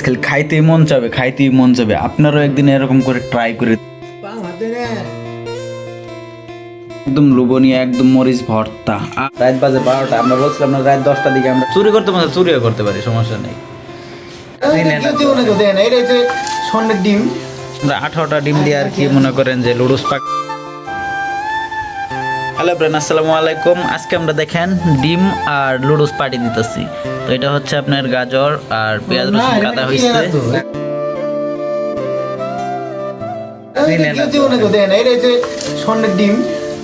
খালি খাইতেই মন চাবে, খাইতেই মন চাবে। আপনারাও একদিন এরকম করে ট্রাই করে একদম লুবনীয়, একদম মরিচ ভর্তা। রাত বাজে 12টা, আমরা বলছিলাম না রাত 10টার দিকে আমরা চুরি করতে পারি, চুরিও করতে পারি, সমস্যা নেই। স্বর্ণের ডিম, আমরা 18টা ডিম দিয়ে আর কি মনে করেন যে লুডুস পাক। হ্যালো ফ্রেন্ড, আসসালামু আলাইকুম। আজকে আমরা দেখেন ডিম আর লুডুস পার্টি দিতেছি। তো এটা হচ্ছে আপনার গাজর আর পেঁয়াজ রসুন কাটা হয়েছে। স্বর্ণের ডিম,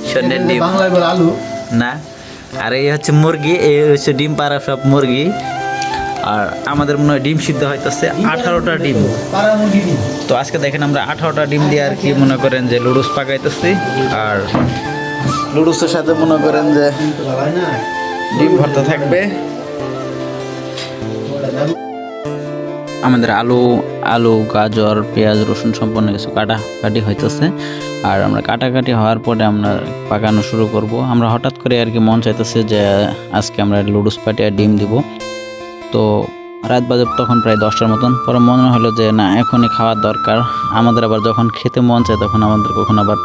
স্বর্ণের ডিম, বাংলায় বলে আলু না। আর এই হচ্ছে মুরগি, এই হচ্ছে ডিম পাড়া সব মুরগি। আর আমাদের মনে হয় ডিম সিদ্ধ হইতেছে 18টা ডিম। তো আজকে দেখেন আমরা 18টা ডিম দিয়ে আর কি মনে করেন যে লুডুস পাকাইতেছি। আর লুডুসের সাথে মনে করেন যে ডিম ভর্তা থাকবে। আমাদের আলু গাজর পেঁয়াজ রসুন সম্পূর্ণ কিছু কাটাকাটি হইতেছে। আর আমরা কাটাকাটি হওয়ার পরে আমরা পাকানো শুরু করব। আমরা হঠাৎ করে আর কি মন চাইতেছে যে আজকে আমরা লুডুস পাটি আর ডিম দিব। তো রাত বাজে তখন প্রায় 10টার মতন। পরে মনে হলো যে না, এখনই খাওয়ার দরকার। আমাদের আবার যখন খেতে মন চায় তখন আমাদের কখন আবার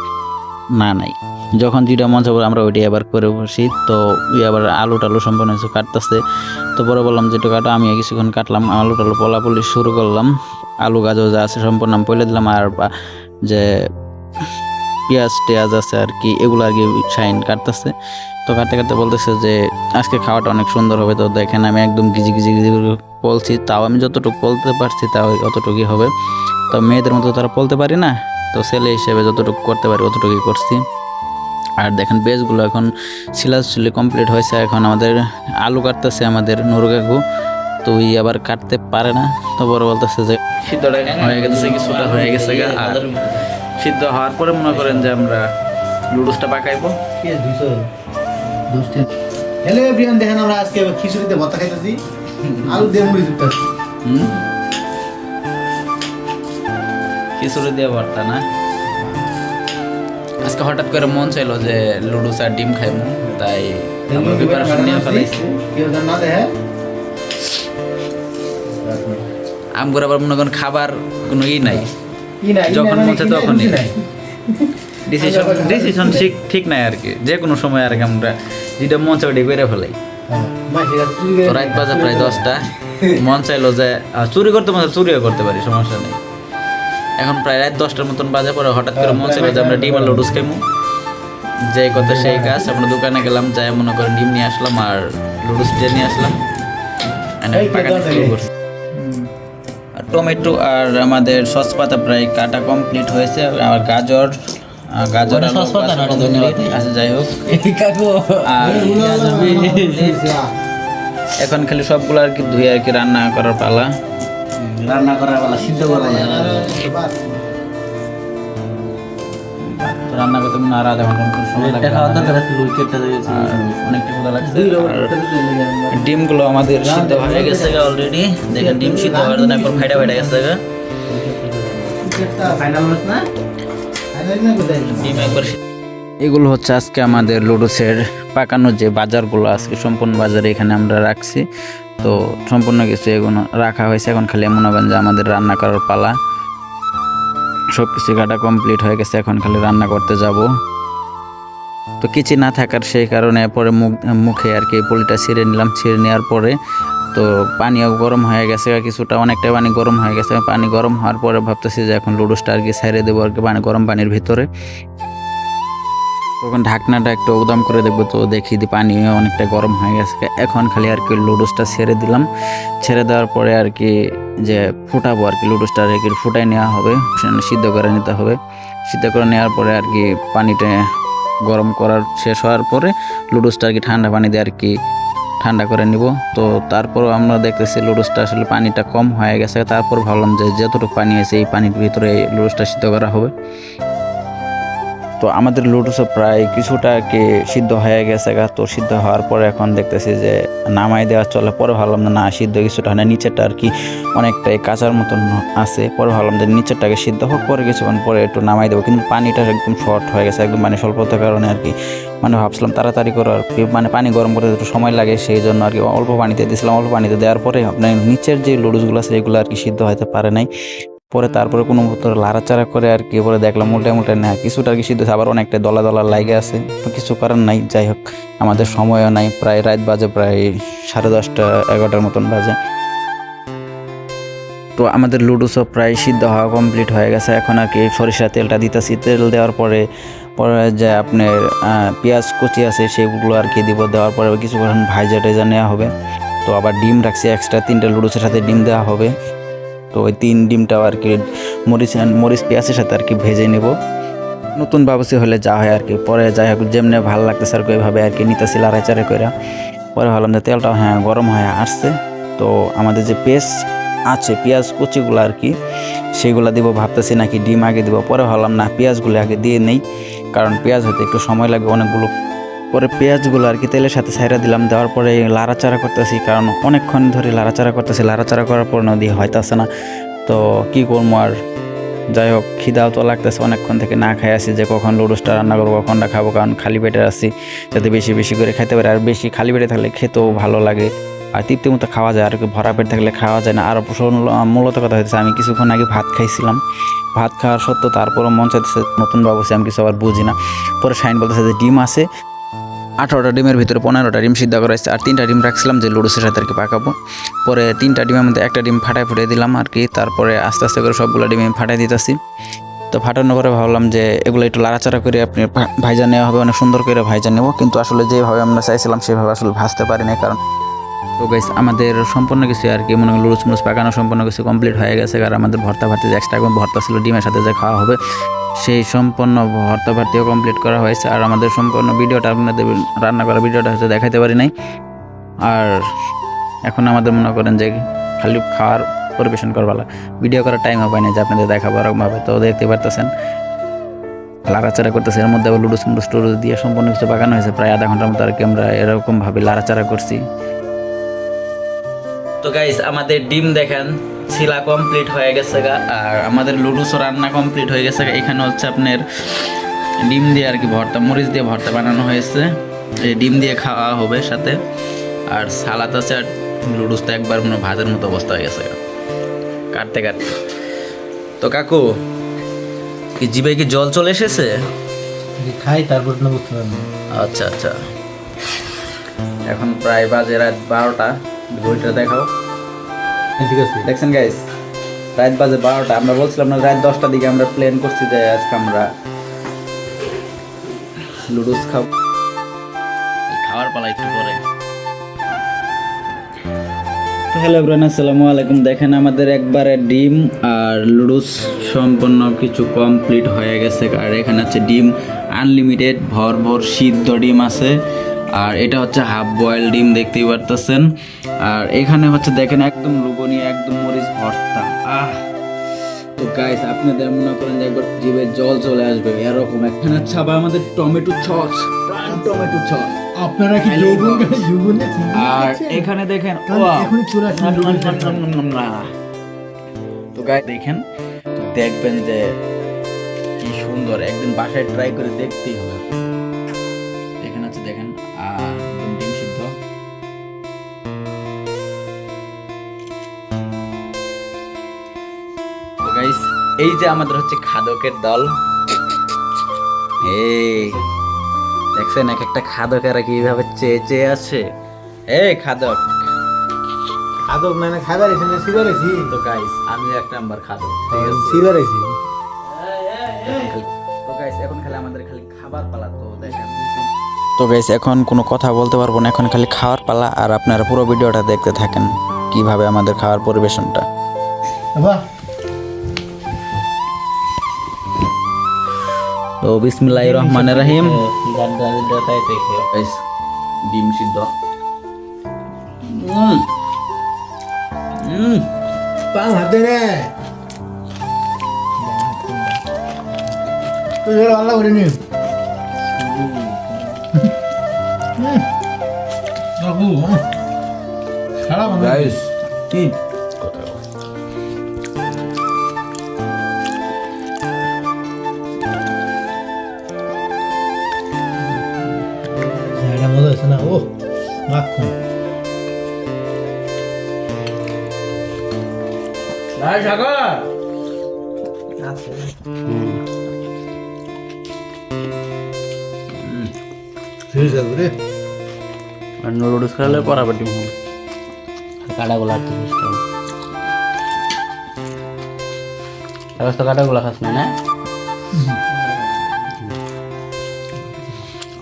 না নাই, যখন যেটা মন চাই আমরা ওইটাই আবার করে বসি। তো আবার আলু টালু সম্পূর্ণ কিছু কাটতেছে। তো পরে বললাম যেটা কাটো, আমি কিছুক্ষণ কাটলাম, আলু টালু পলাপলি শুরু করলাম। আলু গাজর যা আছে সম্পূর্ণ আমি পলে দিলাম। আর যে পেঁয়াজ টেয়াজ আছে আর কি, এগুলো আর কি শাইন কাটতেছে। তো কাটতে কাটতে বলতেছে যে আজকে খাওয়াটা অনেক সুন্দর হবে। তো দেখেন আমি একদম গিজি গিজি গিজি করে বলছি, তাও আমি যতটুকু বলতে পারছি তাও অতটুকুই হবে। তো মেয়েদের মতো তারা বলতে পারি না, তো ছেলে হিসেবে যতটুকু করতে পারি অতটুকুই করছি। আর দেখেন বেজগুলো এখন সিলাসুলি কমপ্লিট হয়েছে। এখন আমাদের আলু কাটতেছে আমাদের নুরু কাকু। তো ওই আবার কাটতে পারে না, তো বড় বলতেছে যে সিদ্ধটা হয়ে গেছে, কিছুটা হয়ে গেছে। আর সিদ্ধ হওয়ার পরে মনে করেন যে আমরা লুডুসটা পাকাইবো। হ্যালো এভরিওয়ান, দেখেন আমরা আজকে খিচুড়িতে ভর্তা খাইতেছি, আলু দিয়ে মুড়ি দিতেছি। খিচুড়ি দিয়ে ভর্তা না, আজকে হঠাৎ করে মন চাইলো যে লুডুস আর ডিম খাইবো, তাই আমরা প্রিপারেশন নিয়ে ফেলাইছি। আমগুর আবার মনে করেন খাবার কোনো নাই, যখন মন চাই তখনই। ডিসিশন ঠিক নাই আর কি, যে কোনো সময় আর কি আমরা যেটা মন চাই ওইটা করে ফেলাই। তো রাত বাজে প্রায় 10টা, মন চাইলো যে চুরি করতে মন চুরিও করতে পারি, সমস্যা নেই। এখন প্রায় রাত 10টার মতন বাজে। পরে হঠাৎ করে মন চাইলো যে আমরা ডিম আর লুডুস খাইমু। যে কথা সেই কাজ, আমরা দোকানে গেলাম, যাই মনে করেন ডিম নিয়ে আসলাম আর লুডুস দিয়ে নিয়ে আসলাম। আর টমেটো আর আমাদের সস পাতা প্রায় কাটা কমপ্লিট হয়েছে। আর গাজর আচ্ছা যাই হোক, আর এখন খালি সবগুলো আর কি ধুয়ে আর কি রান্না করার পালা। সিদ্ধ করবো না, রান্না করতে আর আধা ঘন্টা সময় লাগবে। অনেকটা ক্ষুধা লাগছে। ডিমগুলো আমাদের সিদ্ধ হয়ে গেছে অলরেডি। দেখেন ডিম সিদ্ধ হওয়ার জন্য একবার ফাইটা গেছে। ডিম একবার এগুলো হচ্ছে আজকে আমাদের লুডুসের পাকানো যে বাজারগুলো আজকে সম্পূর্ণ বাজারে এখানে আমরা রাখছি। তো সম্পূর্ণ কিছু এগুলো রাখা হয়েছে। এখন খালি মনে করেন যে আমাদের রান্না করার পালা। সব কিছু কাটা কমপ্লিট হয়ে গেছে, এখন খালি রান্না করতে যাব। তো কিছু না থাকার সেই কারণে পরে মুখে আর কি পলিটা ছিঁড়ে নিলাম। ছিঁড়ে নেওয়ার পরে তো পানিও গরম হয়ে গেছে, কিছুটা অনেকটা পানি গরম হয়ে গেছে। পানি গরম হওয়ার পরে ভাবতেছি যে এখন লুডুসটা আর কি ছেড়ে দেবো আর কি গরম পানির ভিতরে। তখন ঢাকনাটা একটু উদাম করে দেখবো, তো দেখি পানি অনেকটা গরম হয়ে গেছে। এখন খালি আর কি লুডুসটা ছেড়ে দিলাম। ছেড়ে দেওয়ার পরে আর কি যে ফুটাবো আর কি লুডুসটা আর কি ফুটাই নেওয়া হবে, সিদ্ধ করে নিতে হবে। সিদ্ধ করে নেওয়ার পরে আর কি পানিটা গরম করার শেষ হওয়ার পরে লুডুসটা আর কি ঠান্ডা পানি দিয়ে আর কি ঠান্ডা করে নিব। তো তারপরও আমরা দেখতেছি লুডুসটা আসলে পানিটা কম হয়ে গেছে। তারপর ভাবলাম যে যতটুকু পানি আছে এই পানির ভিতরে লুডুসটা সিদ্ধ করা হবে। তো আমাদের লুডুসও প্রায় কিছুটা আর কি সিদ্ধ হয়ে গেছে গা। তো সিদ্ধ হওয়ার পরে এখন দেখতেছি যে নামাই দেওয়া চলে। পরে ভাবলাম না সিদ্ধ কিছুটা হয় না, নিচেরটা আর কি অনেকটাই কাঁচার মতন আছে। পরে ভাবলাম যে নিচেরটাকে সিদ্ধ হোক, পরে কিছুক্ষণ পরে একটু নামাই দেবো। কিন্তু পানিটা একদম শর্ট হয়ে গেছে, একদম মানে স্বল্পতার কারণে আর কি মানে ভাবছিলাম তাড়াতাড়ি করে আর কি মানে পানি গরম করতে একটু সময় লাগে, সেই জন্য আর কি অল্প পানিতে দিয়েছিলাম। অল্প পানিতে দেওয়ার পরে আপনার নিচের যে লুডুসগুলো আছে এগুলো আর কি সিদ্ধ হতে পারে নাই। পরে তারপরে কোনো মতো লাড়াচাড়া করে আর কি পরে দেখলাম উল্টায় না কিছুটা আর কি সিদ্ধ হয়েছে, আবার অনেকটা দলা দলা লাগে আছে। তো কিছু করার নাই, যাই হোক আমাদের সময়ও নাই, প্রায় রাত বাজে প্রায় 10:30 11টার মতন বাজে। তো আমাদের লুডুসও প্রায় সিদ্ধ হওয়া কমপ্লিট হয়ে গেছে। এখন আর কি সরিষার তেলটা দিতেছি, তেল দেওয়ার পরে যে আপনার পেঁয়াজ কুচি আছে সেগুলো আর কি দিব। দেওয়ার পরে কিছুক্ষণ ভাজা টেজা নেওয়া হবে। তো আবার ডিম রাখছি এক্সট্রা, 3টে লুডুসের সাথে ডিম দেওয়া হবে। তো ওই 3 ডিমটাও আর কি মরিচ পেঁয়াজের সাথে আর কি ভেজে নেব। নতুন বাবুসি হলে যা হয় আর কি, পরে যাই হোক যেমনি ভালো লাগতেছে আর কি ওইভাবে আর কি নিতেছি লাড়াচাড়া করে। পরে ভাবলাম যে তেলটাও গরম হয়ে আসছে। তো আমাদের যে পেস্ট আছে পেঁয়াজ কুচিগুলো আর কি সেগুলো দিব ভাবতেছি, নাকি ডিম আগে দিব। পরে ভাবলাম না পেঁয়াজগুলো আগে দিয়ে নেই, কারণ পেঁয়াজ হতে একটু সময় লাগবে অনেকগুলো। পরে পেঁয়াজগুলো আর কি তেলের সাথে ছাইড়া দিলাম। দেওয়ার পরে লাড়াচাড়া করতেছি, কারণ অনেকক্ষণ ধরে লাড়াচাড়া করতেছি। লাড়াচাড়া করার পর নদী হয়তাছে না, তো কি করবো আর। যাই হোক খিদাও তো লাগতেছে, অনেকক্ষণ থেকে না খাই আসি যে কখন লুডুসটা রান্না করবো, কখনটা খাবো, কারণ খালি পেটে আসি যাতে বেশি বেশি করে খাইতে পারে। আর বেশি খালি পেটে থাকলে খেতেও ভালো লাগে, আর তৃপ্তি মতো খাওয়া যায়। আর কি ভরা পেট থাকলে খাওয়া যায় না। আর মূলত কথা হচ্ছে আমি কিছুক্ষণ আগে ভাত খাইছিলাম, ভাত খাওয়ার সত্ত্বেও তারপরও মন চাইতেছে নতুন বাবুসি, আমি কিছু আবার বুঝি না। পরে শাইন বলতেছে যে ডিম আছে 18টা ডিমের ভিতরে 15টা ডিম সিদ্ধ করা হয়েছে, আর 3টা ডিম রাখছিলাম যে লুডুসের সাথে আর কি পাকাবো। পরে 3টা ডিমের মধ্যে একটা ডিম ফুটিয়ে দিলাম আর কি। তারপরে আস্তে আস্তে করে সবগুলো ডিম ফাটাই দিতেছি। তো ফাটানোর পরে ভাবলাম যে এগুলো একটু লাড়াচাড়া করে আপনি ভাইজা নেওয়া হবে, অনেক সুন্দর করে ভাইজা নেব। কিন্তু আসলে যেভাবে আমরা চাইছিলাম সেভাবে আসলে ভাজতে পারি না, কারণ তো গাইস আমাদের সম্পূর্ণ কিছু আর কি মনে করেন লুডুস মুডুস পাকানো সম্পূর্ণ কিছু কমপ্লিট হয়ে গেছে। কারণ আমাদের ভর্তা ভাতি যে এক্সট্রা ভর্তা ছিল ডিমের সাথে যে খাওয়া হবে, সেই সম্পূর্ণ ভর্তা ভাতিও কমপ্লিট করা হয়েছে। আর আমাদের সম্পূর্ণ ভিডিওটা আপনাদের রান্না করা ভিডিওটা হচ্ছে দেখাইতে পারি নাই। আর এখন আমাদের মনে করেন যে খালি খাওয়ার পরিবেশন করবার ভিডিও করার টাইমও পাই না যে আপনাদের দেখাবো এরকমভাবে। তো দেখতে পারতেছেন লাড়াচাড়া করতেছে, এর মধ্যে আবার লুডুস মুডুস টুডুস দিয়ে সম্পূর্ণ কিছু পাকানো হয়েছে। প্রায় আধা ঘন্টার মতো আর কি আমরা এরকমভাবে লাড়াচাড়া করছি। তো গাইস আমাদের ডিম দেখেন ছিলা কমপ্লিট হয়ে গেছে গা, আর আমাদের লুডুসও রান্না কমপ্লিট হয়ে গেছে। এখানে হচ্ছে আপনার ডিম দিয়ে আর কি ভর্তা, মরিচ দিয়ে ভর্তা বানানো হয়েছে, এই ডিম দিয়ে খাওয়া হবে সাথে। আর সালাদ আছে, আর লুডুস তো একবার মনে ভাতের মতো অবস্থা হয়ে গেছে কাটতে কাটতে। তো কাকু কি জিভে কি জল চলে এসেছে? খাই তারপর না বুঝতে পারবো। আচ্ছা আচ্ছা, এখন প্রায় বাজে রাত 12টা। ঘড়িটা দেখাও। ঠিক আছে দেখছেন গাইস রাত বাজে 12টা। আমরা বলছিলাম না রাত 10টার দিকে আমরা প্ল্যান করছি যে আজকে আমরা লুডুস খাওয়ার পালা একটু পরে। তো হ্যালো এভরিওয়ান, আসসালামু আলাইকুম। দেখেন আমাদের একবারে ডিম আর লুডুস সম্পূর্ণ কিছু কমপ্লিট হয়ে গেছে। আর এখানে হচ্ছে ডিম আনলিমিটেড ভর ভর সিদ্ধ ডিম আছে, আর এটা হচ্ছে হাফ বয়েল ডিম দেখতেই পারতেছেন। আর এখানে হচ্ছে দেখেন একদম লুবনীয় একদম মরিচ ভর্তা। তো গাইস আপনাদের মনে করেন যে একবার জিভে জল চলে আসবে এরকম। এখানে হচ্ছে আবার আমাদের টমেটো সস, প্রাণ টমেটো সস। আপনারা কি যৌবন আর এখানে দেখেন তো গাইস দেখেন, তো দেখবেন যে কি সুন্দর, একদিন বাসায় ট্রাই করে দেখতেই হবে। এখানে হচ্ছে দেখেন ডিম সিদ্ধ। তো গাইস এই যে আমাদের হচ্ছে খাদকের দল, এই দেখছেন এক একটা খাদকেরা কিভাবে চেয়ে চেয়ে আছে। এই খাদক আদব মানে খাবার এসে না সিবার এসি। তো গাইস আমি 1 নাম্বার খাদক, ঠিক আছে সিবার এসি। তো গাইস এখন খালি আমাদের খালি খাবার পালা। তো দেখেন তো গাইস এখন কোনো কথা বলতে পারবো না, এখন খালি খাওয়ার পালা। আর আপনারা পুরো ভিডিওটা দেখতে থাকেন কিভাবে আমাদের খাওয়ার পরিবেশনটা। বাহ, তো বিসমিল্লাহির রহমানির রহিম। গাইস ডিম সিদ্ধ পাম হাতে রে। তো এর আল্লাহ করে নি বাবু সারা বাংলা গাইস কি এটা মজা হয়েছে না ও মাখন ভাই সাগর ঠিক আছে রে আর নুডলস খেলে পরাবাটি কাটাগুলো আর কি কাটাগুলো খাস না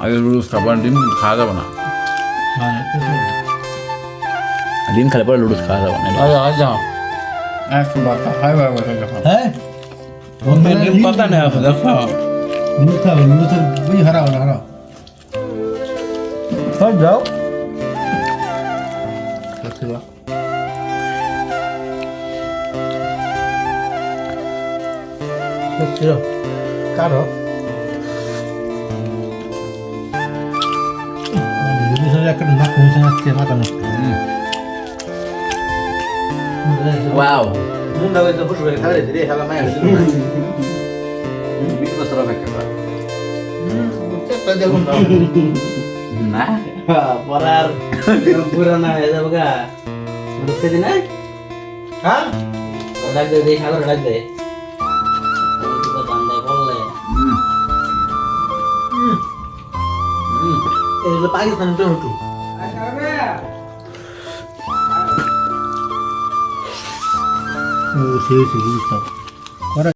আগে লুডুস খাবার ডিম খাওয়া যাবে না ডিম খেলে পরে লুডুস খাওয়া যাবে না যাও একটু বাচ্চা খাই ভাই বাচ্চা যখন হ্যাঁ ডিম কথা নেই আছে দেখো লুজ খাবে লুজ বুঝি হারাও না হারাও সব যাও কারো একটা নাক হয়েছে আজকে মাথা নষ্ট ওয়াও মুন্ডা হইতে বসে বসে খাবে রে খালা মায়া হইছে বিশ বছর অপেক্ষা কর চেষ্টা দেখুন না পরার পুরানা হয়ে যাবো গা ঢুকতে দি না হ্যাঁ ডাক দে দেই সাগর ডাক দে বান্দায় বললে এগুলো পাকিস্তানি টমেটো ও সেই সেই